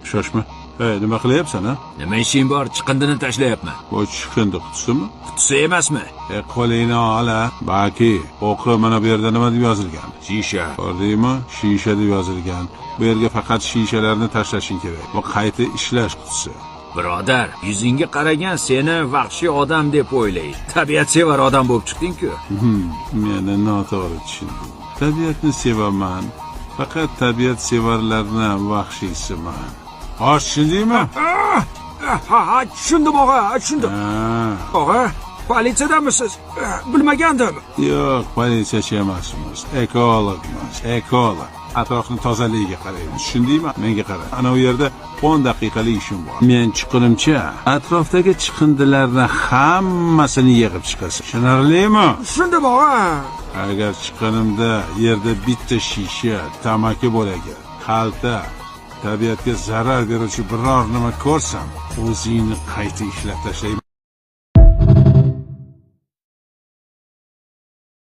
Shoshma. Nima qilyapsan, ha? Nima ishing bor? Chiqindini tashlayapman. Bu chiqindi qutisimi? Qutisi emasmi? Qo'lingni ol, Baki, o'qi, mana bu yerda nima deb yozilgan? Shisha. Ko'rdingmi? Shisha deb yozilgan. Bu yerga faqat shishalarni tashlashing kerak. Bu qayta ishlash qutisi. Birodar, yuzingga qaragan seni vahshiy odam deb o'ylaydi. Tabiatsevar odam bo'lib chiqding-ku. Meni noto'g'ri tushunding. Tabiatni sevaman. Faqat tabiat sevarlarni vahshiysiman. Xo'sh, tushundingmi? Ha, tushundim og'a, tushundim. Og'a, politsiyadanmisiz? Bilmagandim. Yo'q, politsiyachi emasmiz. Ekologmiz, ekolog. Atrofni tozaligiga qaraymiz. Tushundingmi? Menga qara. Ana u yerda 10 daqiqalik ishim bor. Men chiqinimcha atrofdagi chiqindilarni hammasini yig'ib chiqasan. Tushunarlimi? Tushundim og'a. Agar chiqinimda yerda bitta shisha, tamaki bo'lagi, xalta, tabiatga zarar beruvchi biror nima ko'rsam, o'zingni qayta ishlab tashlayman.